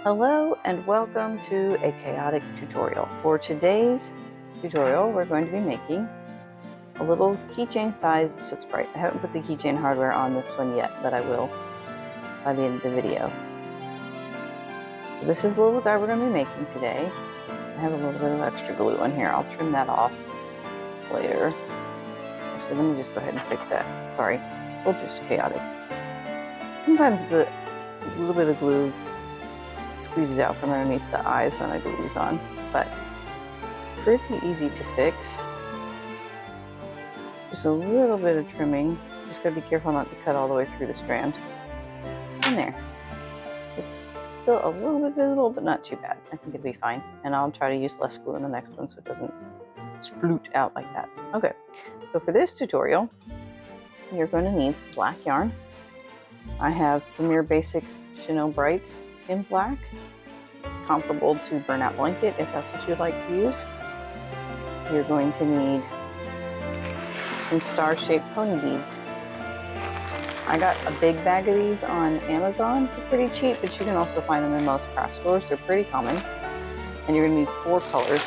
Hello and welcome to a chaotic tutorial. For today's tutorial, we're going to be making a little keychain sized Soot Sprite. I haven't put the keychain hardware on this one yet, but I will by the end of the video. So this is the little guy we're going to be making today. I have a little bit of extra glue on here. I'll trim that off later. So let me just go ahead and fix that. Sorry, a little just chaotic. Sometimes the little bit of glue squeezes out from underneath the eyes when I glue these on, but pretty easy to fix. Just a little bit of trimming. Just gotta be careful not to cut all the way through the strand. And there. It's still a little bit visible, but not too bad. I think it'll be fine. And I'll try to use less glue in the next one so it doesn't sploot out like that. Okay, so for this tutorial, you're going to need some black yarn. I have Premier Basics Chenille Brights in black, comparable to Burnout Blanket if that's what you'd like to use. You're going to need some star-shaped pony beads. I got a big bag of these on Amazon for pretty cheap, but you can also find them in most craft stores. They're pretty common. And you're going to need 4 colors,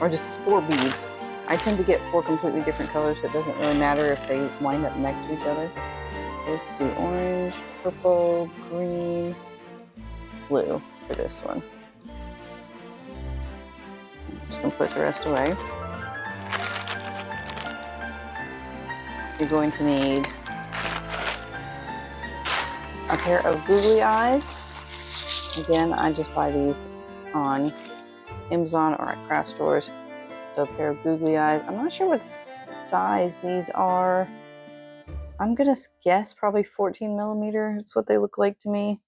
or just 4 beads. I tend to get 4 completely different colors, so it doesn't really matter if they wind up next to each other. Let's do orange, purple, green, blue for this one. I'm just going to put the rest away. You're going to need a pair of googly eyes. Again, I just buy these on Amazon or at craft stores. So a pair of googly eyes. I'm not sure what size these are. I'm going to guess probably 14 millimeter. It's what they look like to me.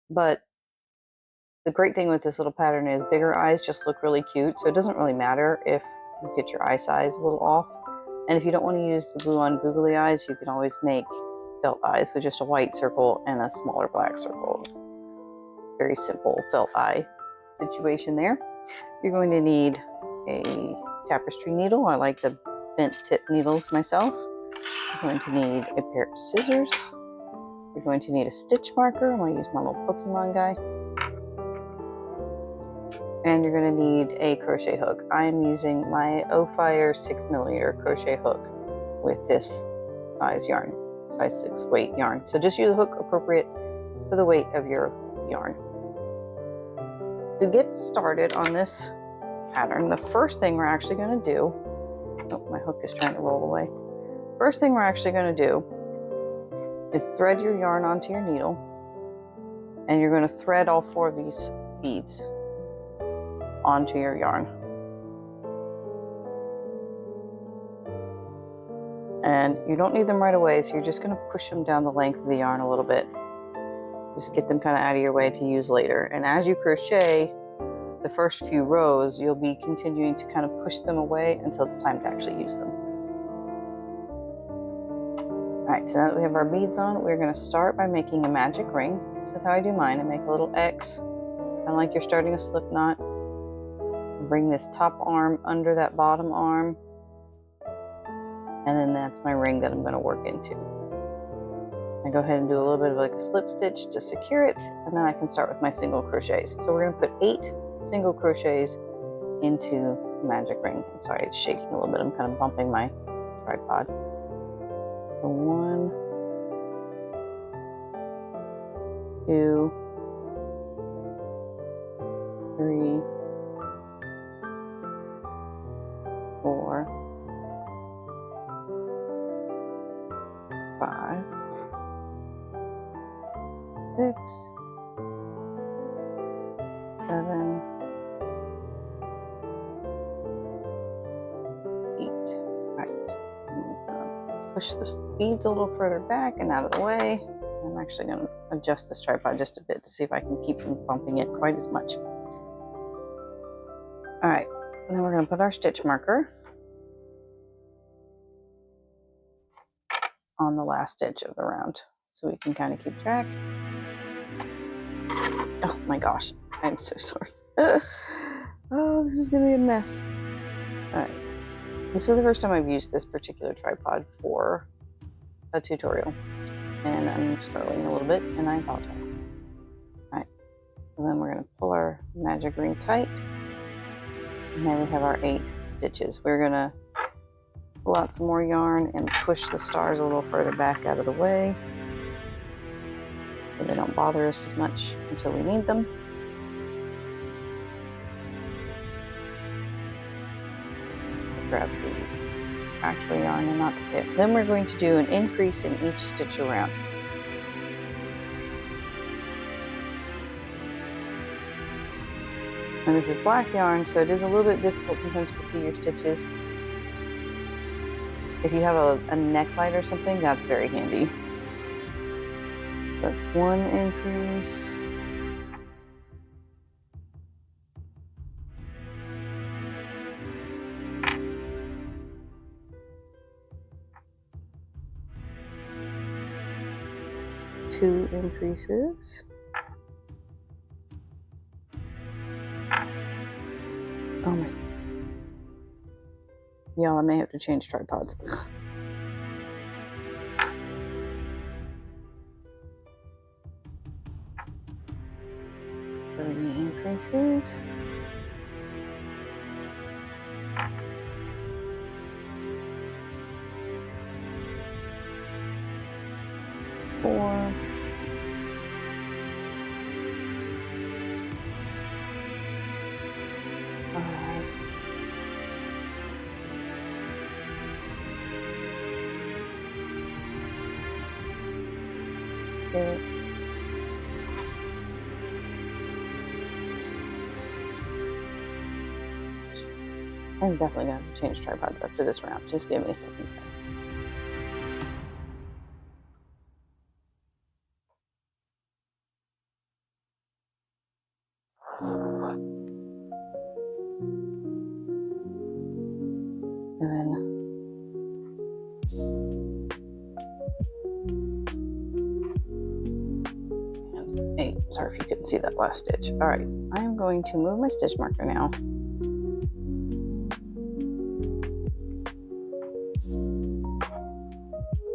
But the great thing with this little pattern is bigger eyes just look really cute, so it doesn't really matter if you get your eye size a little off. And if you don't want to use the glue on googly eyes, you can always make felt eyes with just a white circle and a smaller black circle. Very simple felt eye situation there. You're going to need a tapestry needle. I like the bent tip needles myself. You're going to need a pair of scissors. You're going to need a stitch marker. I'm going to use my little Pokemon guy. And you're going to need a crochet hook. I am using my O-Fire 6mm crochet hook with this size yarn, size 6 weight yarn. So just use a hook appropriate for the weight of your yarn. To get started on this pattern, the first thing we're actually going to do, oh, my hook is trying to roll away. First thing we're actually going to do is thread your yarn onto your needle, and you're going to thread all 4 of these beads onto your yarn. And you don't need them right away, so you're just going to push them down the length of the yarn a little bit. Just get them kind of out of your way to use later. And as you crochet the first few rows, you'll be continuing to kind of push them away until it's time to actually use them. Alright, so now that we have our beads on, we're going to start by making a magic ring. This is how I do mine. I make a little X, kind of like you're starting a slip knot. Bring this top arm under that bottom arm, and then that's my ring that I'm going to work into. I go ahead and do a little bit of like a slip stitch to secure it, and then I can start with my single crochets. So we're going to put 8 single crochets into the magic ring. I'm sorry, it's shaking a little bit. I'm kind of bumping my tripod. So 1, 2, 3, 4, 5, 6, 7, 8. Right. Push the beads a little further back and out of the way. I'm actually going to adjust this tripod just a bit to see if I can keep from bumping it quite as much. Alright, then we're going to put our stitch marker on the last stitch of the round so we can kind of keep track. Oh my gosh, I'm so sorry. Oh, this is going to be a mess. Alright, this is the first time I've used this particular tripod for a tutorial, and I'm struggling a little bit, and I apologize. Alright, So then we're going to pull our magic ring tight, and there we have our 8 stitches. We're going to pull out some more yarn and push the stars a little further back out of the way so they don't bother us as much until we need them. Grab the actual yarn and not the tip. Then we're going to do an increase in each stitch around. And this is black yarn, so it is a little bit difficult sometimes to see your stitches. If you have a neck light or something, that's very handy. So that's 1 increase. Two increases. Oh my goodness. Y'all, I may have to change tripods. 30 increases. Four. 5. 6. I'm definitely going to change tripods after this round. Just give me a second, guys. And 8. Sorry if you couldn't see that last stitch. All right, I'm going to move my stitch marker now.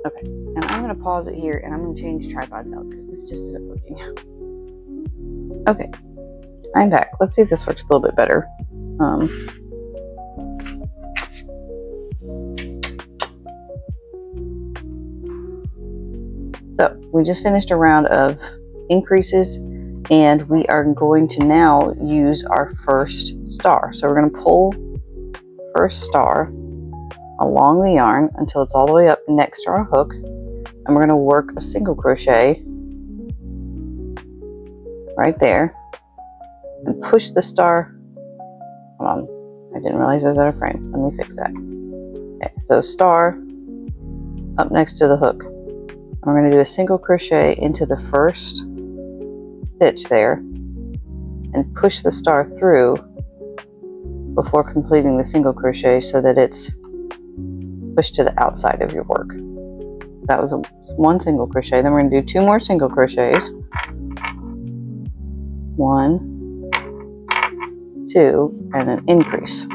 Okay, and I'm going to pause it here, and I'm going to change tripods out because this just isn't working. Okay, I'm back. Let's see if this works a little bit better. So we just finished a round of increases, and we are going to now use our first star. So we're going to pull first star along the yarn until it's all the way up next to our hook, and we're going to work a single crochet right there and push the star. Hold on, I didn't realize I was out of frame. Let me fix that. Okay, so star up next to the hook. We're going to do a single crochet into the first stitch there and push the star through before completing the single crochet so that it's pushed to the outside of your work. That was one single crochet. Then we're going to do 2 more single crochets. 1, 2, and an increase.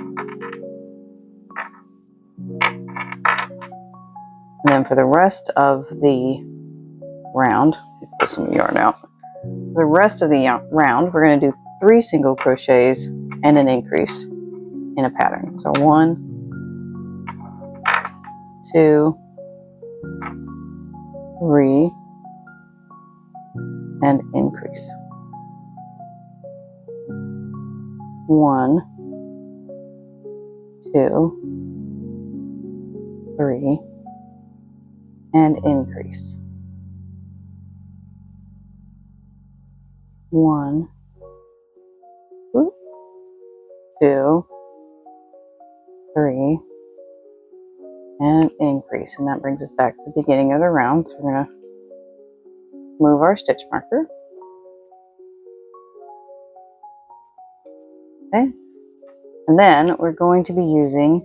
And then for the rest of the round, pull some yarn out. For the rest of the round, we're going to do 3 single crochets and an increase in a pattern. So 1, 2, 3, and increase. 1, 2, 3, and increase. 1, 2, 3, and increase. And that brings us back to the beginning of the round. So we're going to move our stitch marker. Okay. And then we're going to be using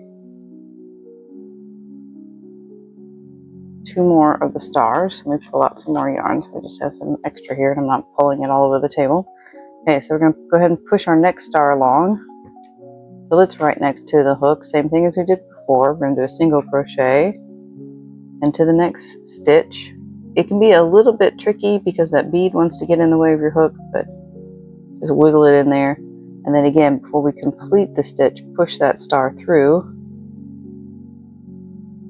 2 more of the stars. Let me pull out some more yarn. So we just have some extra here and I'm not pulling it all over the table. Okay, so we're going to go ahead and push our next star along till it's right next to the hook. Same thing as we did before. We're going to do a single crochet into the next stitch. It can be a little bit tricky because that bead wants to get in the way of your hook, but Just wiggle it in there. And then again, before we complete the stitch, push that star through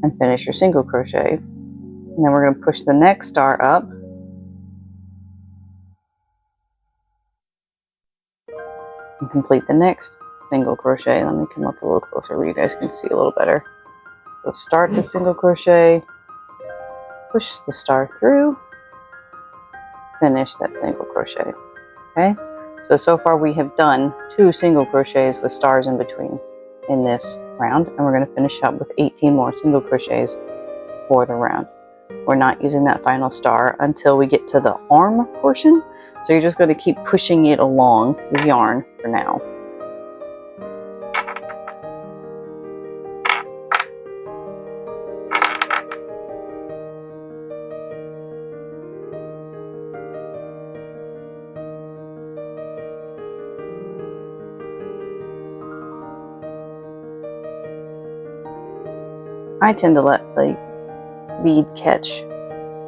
and finish your single crochet. And then we're going to push the next star up and complete the next single crochet. Let me come up a little closer where you guys can see a little better. So start the single crochet, push the star through, finish that single crochet. Okay, so far we have done 2 single crochets with stars in between in this round, and we're going to finish up with 18 more single crochets for the round. We're not using that final star until we get to the arm portion, so you're just going to keep pushing it along the yarn for now. I tend to let the bead catch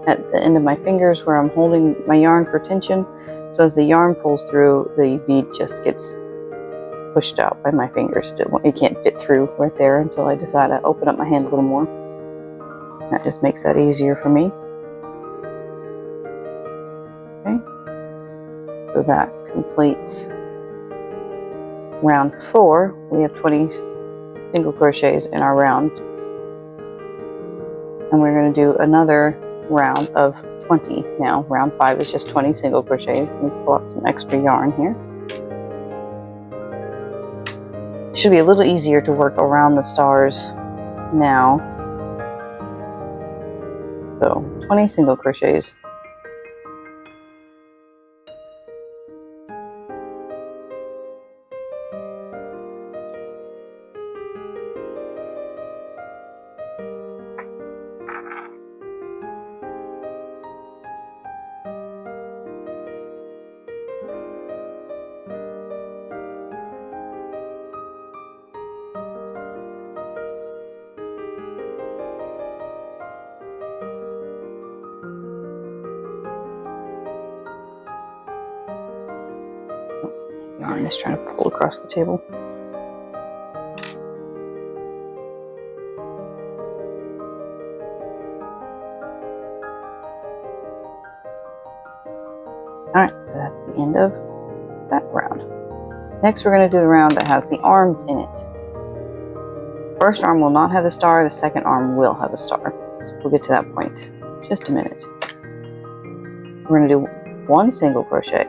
at the end of my fingers where I'm holding my yarn for tension. So as the yarn pulls through, the bead just gets pushed out by my fingers. It can't fit through right there until I decide to open up my hand a little more. That just makes that easier for me. Okay, so that completes round 4. We have 20 single crochets in our round. And we're going to do another round of 20 now. Round 5 is just 20 single crochet. Let me pull out some extra yarn here. It should be a little easier to work around the stars now. So 20 single crochets. Yarn is trying to pull across the table. Alright, so that's the end of that round. Next we're going to do the round that has the arms in it. First arm will not have a star, the second arm will have a star. So we'll get to that point in just a minute. We're going to do 1 single crochet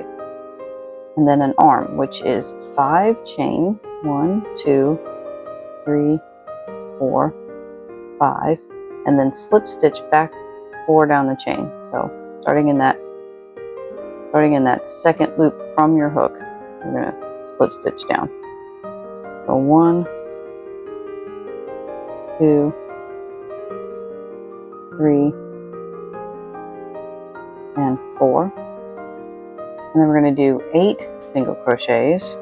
and then an arm, which is 5 chain, 1, 2, 3, 4, 5, and then slip stitch back 4 down the chain. So starting in that second loop from your hook, you're going to slip stitch down. So 1, 2, 3, and 4. And then we're going to do 8 single crochets.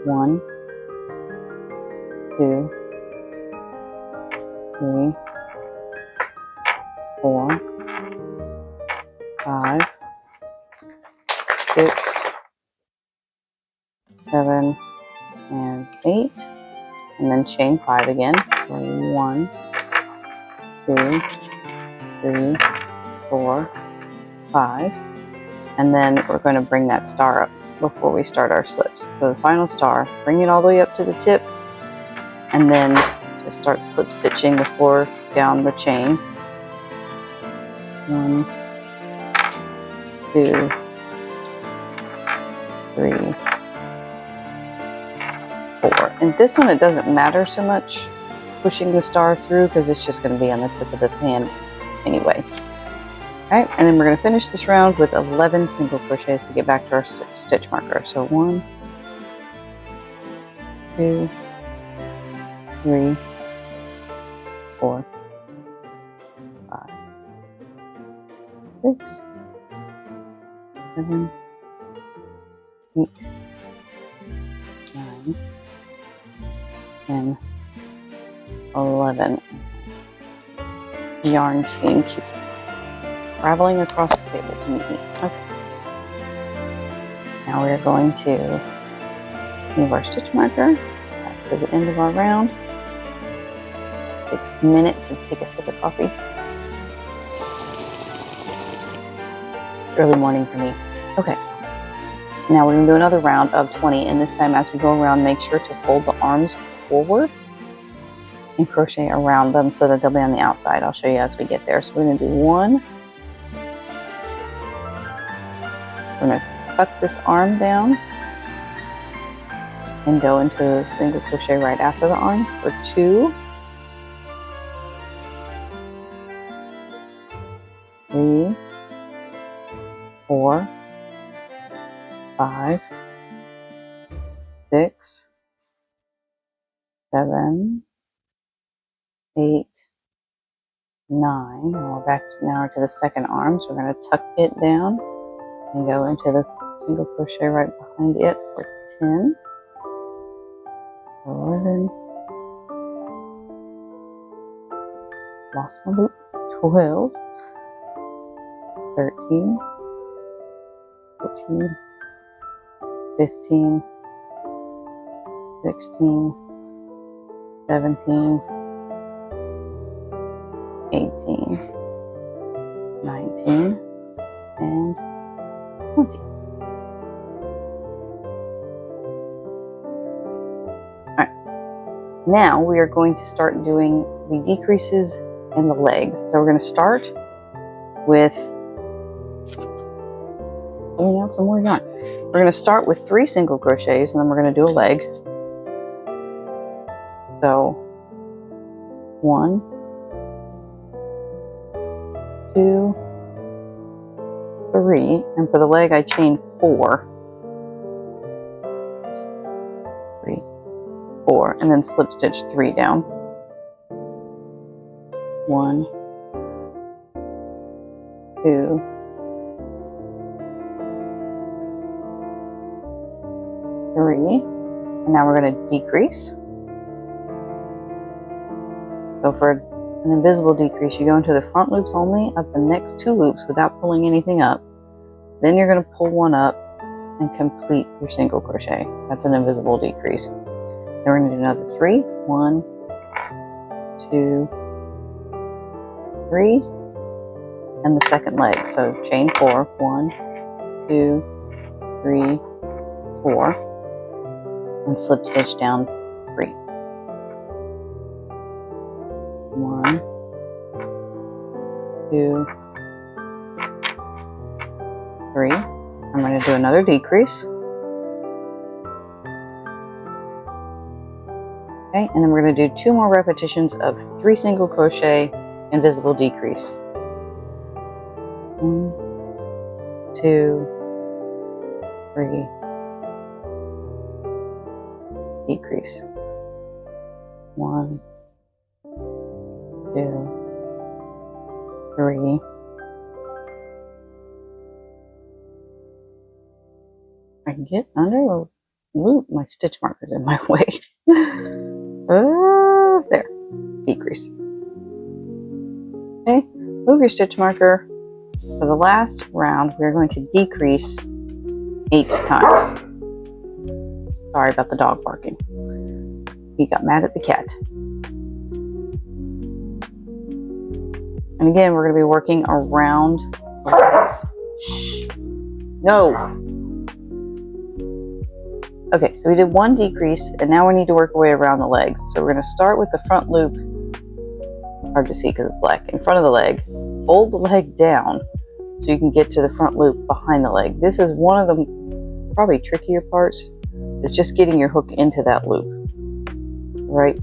1, 2, 3, 4, 5, 6, 7, and 8. And then chain 5 again. So 1, 2, 3, 4, 5. And then we're going to bring that star up before we start our slips. So the final star, bring it all the way up to the tip, and then just start slip stitching the 4 down the chain. 1, 2, 3, 4. And this one, it doesn't matter so much pushing the star through because it's just going to be on the tip of the hand anyway. Alright, and then we're going to finish this round with 11 single crochets to get back to our stitch marker. So 1, 2, 3, 4, 5, 6, 7, 8, 9, 10, 11. The yarn skein keeps traveling across the table to meet me. Okay. Now we're going to move our stitch marker back to the end of our round. Take a minute to take a sip of coffee. Early morning for me. Okay. Now we're going to do another round of 20, and this time as we go around, make sure to fold the arms forward and crochet around them so that they'll be on the outside. I'll show you as we get there. So we're going to do 1. We're going to tuck this arm down and go into a single crochet right after the arm for 2, 3, 4, 5, 6, 7, 8, 9. And we're back now to the second arm. So we're going to tuck it down and go into the single crochet right behind it for 10, 11, lost my loop, 12, 13, 14, 15, 16, 17, 18, 19, and 20. Alright, now we are going to start doing the decreases in the legs. So we're going to start with pulling out some more yarn. We're going to start with 3 single crochets, and then we're going to do a leg. So 1, 2, 3, and for the leg I chain 4, 3, 4, and then slip stitch 3 down. 1, 2, 3, and now we're going to decrease. So for an invisible decrease, you go into the front loops only of the next 2 loops without pulling anything up. Then you're going to pull one up and complete your single crochet. That's an invisible decrease. Then we're going to do another 3. 1, 2, 3, and the second leg. So chain 4. 1, 2, 3, 4, and slip stitch down 3. 1, 2, 3. I'm going to do another decrease. Okay, and then we're going to do 2 more repetitions of 3 single crochet, invisible decrease. 1, 2, 3, decrease. 1, 2, 3. I can get under the loop. My stitch marker's in my way. There. Decrease. Okay. Move your stitch marker. For the last round, we're going to decrease 8 times. Sorry about the dog barking. He got mad at the cat. And again, we're going to be working around the legs. Shh. No. Okay, so we did 1 decrease, and now we need to work our way around the legs. So we're going to start with the front loop. Hard to see because it's black. In front of the leg. Fold the leg down so you can get to the front loop behind the leg. This is one of the probably trickier parts. Is just getting your hook into that loop. Right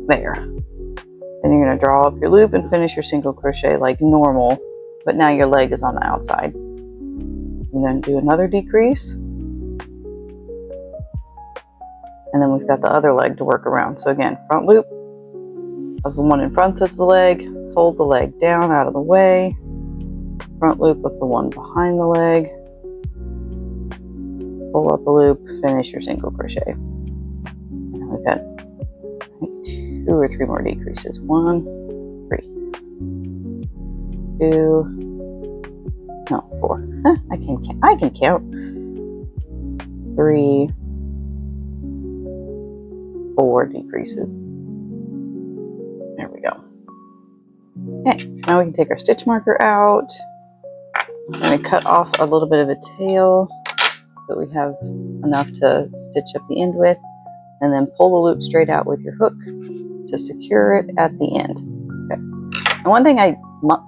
there. Then you're going to draw up your loop and finish your single crochet like normal, but now your leg is on the outside. And then do another decrease. And then we've got the other leg to work around. So again, front loop of the one in front of the leg, fold the leg down out of the way, front loop of the one behind the leg, pull up a loop, finish your single crochet. And we've got 2 or 3 more decreases. 1, 3, 2, no, 4. I can count. 3, 4 decreases. There we go. Okay, so now we can take our stitch marker out. I'm going to cut off a little bit of a tail so we have enough to stitch up the end with, and then pull the loop straight out with your hook to secure it at the end. Okay. And one thing I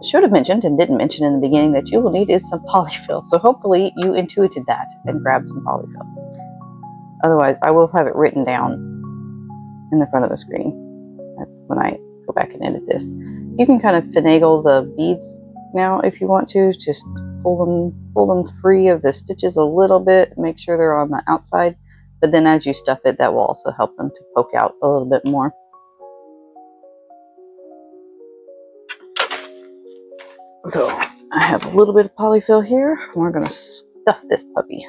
should have mentioned and didn't mention in the beginning that you will need is some polyfill. So hopefully you intuited that and grabbed some polyfill. Otherwise, I will have it written down in the front of the screen when I go back and edit this. You can kind of finagle the beads now if you want to. Just pull them free of the stitches a little bit. Make sure they're on the outside. But then as you stuff it, that will also help them to poke out a little bit more. So I have a little bit of polyfill here. We're going to stuff this puppy.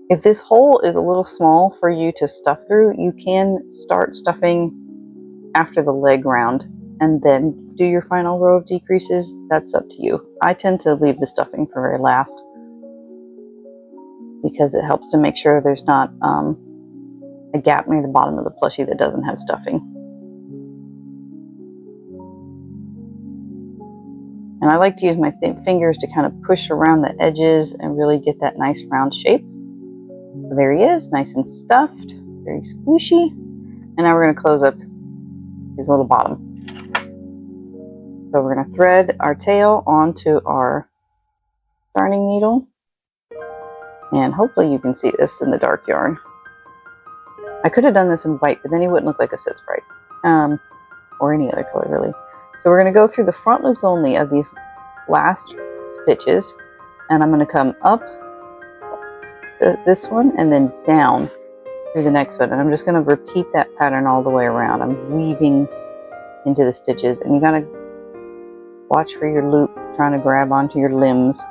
If this hole is a little small for you to stuff through, you can start stuffing after the leg round and then do your final row of decreases. That's up to you. I tend to leave the stuffing for very last because it helps to make sure there's not a gap near the bottom of the plushie that doesn't have stuffing. And I like to use my fingers to kind of push around the edges and really get that nice round shape. So there he is, nice and stuffed, very squishy. And now we're going to close up his little bottom. So we're going to thread our tail onto our darning needle. And hopefully you can see this in the dark yarn. I could have done this in white, but then he wouldn't look like a Soot Sprite. Or any other color really. So we're going to go through the front loops only of these last stitches, and I'm going to come up to this one and then down through the next one, and I'm just going to repeat that pattern all the way around. I'm weaving into the stitches, and you got to watch for your loop trying to grab onto your limbs.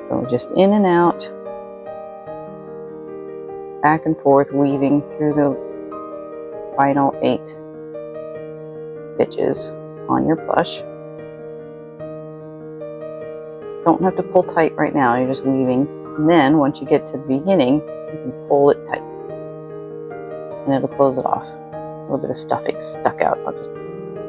So just in and out, back and forth, weaving through the final 8 stitches on your plush. Don't have to pull tight right now, you're just weaving. And then once you get to the beginning, you can pull it tight and it'll close it off. A little bit of stuffing stuck out. I'll just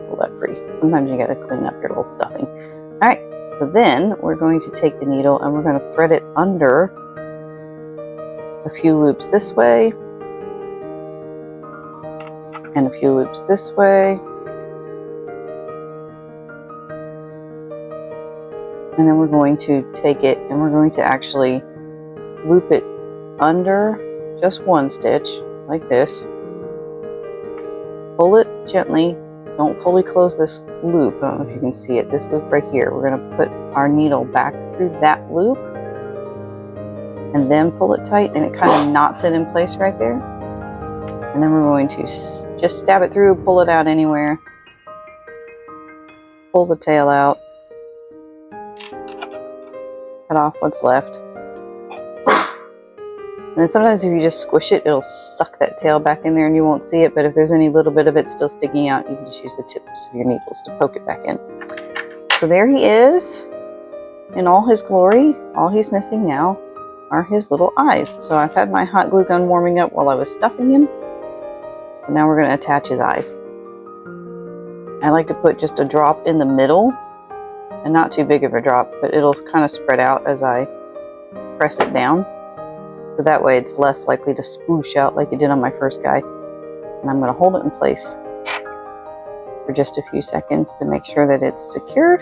pull that free. Sometimes you got to clean up your little stuffing. All right, so then we're going to take the needle and we're going to thread it under a few loops this way and a few loops this way. And then we're going to take it and we're going to actually loop it under just one stitch like this. Pull it gently. Don't fully close this loop. I don't know if you can see it. This loop right here. We're going to put our needle back through that loop and then pull it tight, and it kind of knots it in place right there. And then we're going to just stab it through, pull it out anywhere. Pull the tail out. Cut off what's left. And then sometimes if you just squish it, it'll suck that tail back in there and you won't see it. But if there's any little bit of it still sticking out, you can just use the tips of your needles to poke it back in. So there he is in all his glory. All he's missing now are his little eyes. So I've had my hot glue gun warming up while I was stuffing him. And now we're going to attach his eyes. I like to put just a drop in the middle. And not too big of a drop, but it'll kind of spread out as I press it down. So that way it's less likely to sploosh out like it did on my first guy. And I'm going to hold it in place for just a few seconds to make sure that it's secured.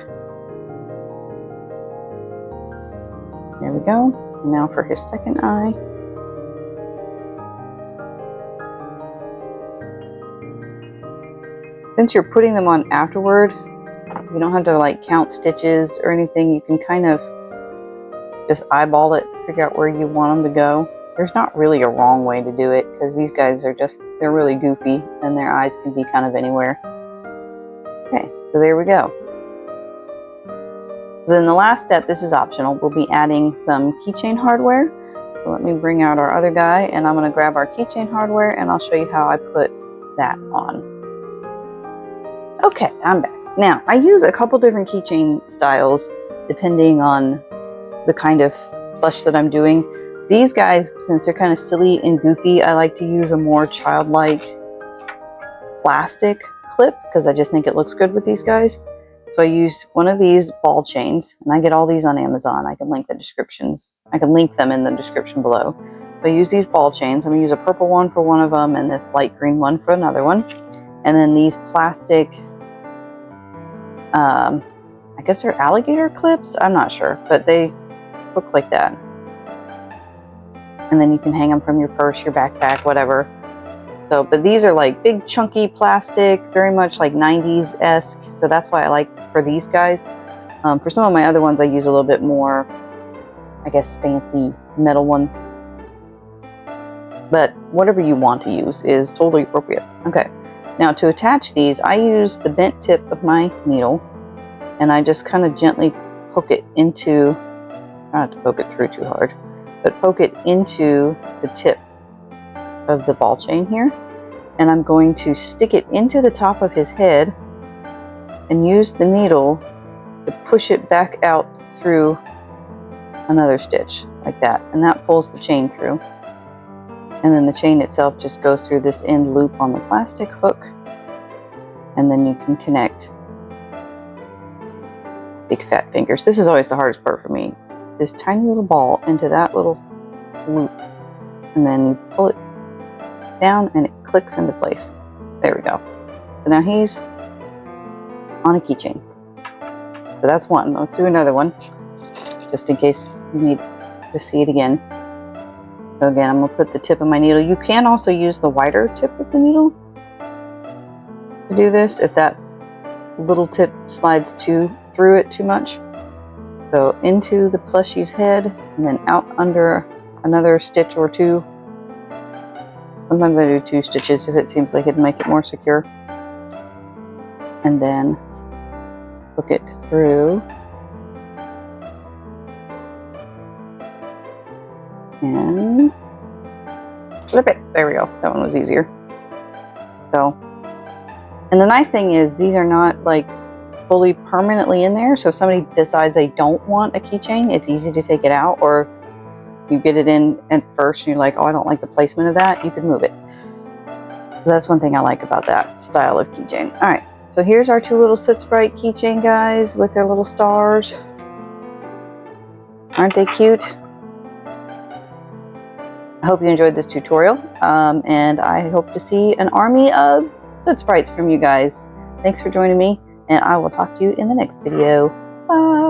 There we go. And now for his second eye. Since you're putting them on afterward, you don't have to like count stitches or anything. You can kind of just eyeball it, figure out where you want them to go. There's not really a wrong way to do it because these guys are they're really goofy and their eyes can be kind of anywhere. Okay, so there we go. Then the last step, this is optional, we'll be adding some keychain hardware. So let me bring out our other guy and I'm going to grab our keychain hardware and I'll show you how I put that on. Okay, I'm back. Now, I use a couple different keychain styles depending on the kind of plush that I'm doing. These guys, since they're kind of silly and goofy, I like to use a more childlike plastic clip because I just think it looks good with these guys. So I use one of these ball chains, and I get all these on Amazon. I can link the descriptions. I can link them in the description below. So I use these ball chains. I'm going to use a purple one for one of them and this light green one for another one. And then these plastic, I guess they're alligator clips? I'm not sure, but they look like that. And then you can hang them from your purse, your backpack, whatever. So, but these are like big chunky plastic, very much like 90s-esque. So that's why I like for these guys. For some of my other ones, I use a little bit more, I guess, fancy metal ones. But whatever you want to use is totally appropriate. Okay, now to attach these, I use the bent tip of my needle, and I just kind of gently poke it into, try not to poke it through too hard, but poke it into the tip of the ball chain here. And I'm going to stick it into the top of his head and use the needle to push it back out through another stitch like that, and that pulls the chain through. And then the chain itself just goes through this end loop on the plastic hook, and then you can connect big fat fingers. This is always the hardest part for me, this tiny little ball into that little loop, and then you pull it down and it clicks into place. There we go. So now he's on a keychain. So that's one. Let's do another one, just in case you need to see it again. So again, I'm going to put the tip of my needle. You can also use the wider tip of the needle to do this if that little tip slides through it too much. So into the plushie's head and then out under another stitch or two. Sometimes I do 2 stitches if it seems like it'd make it more secure. And then hook it through. And flip it. There we go. That one was easier. So, and the nice thing is these are not like fully permanently in there. So if somebody decides they don't want a keychain, it's easy to take it out. Or you get it in at first and you're like, oh, I don't like the placement of that, you can move it. So that's one thing I like about that style of keychain. All right, so here's our 2 little Soot Sprite keychain guys with their little stars. Aren't they cute? I hope you enjoyed this tutorial, and I hope to see an army of Soot Sprites from you guys. Thanks for joining me, and I will talk to you in the next video. Bye!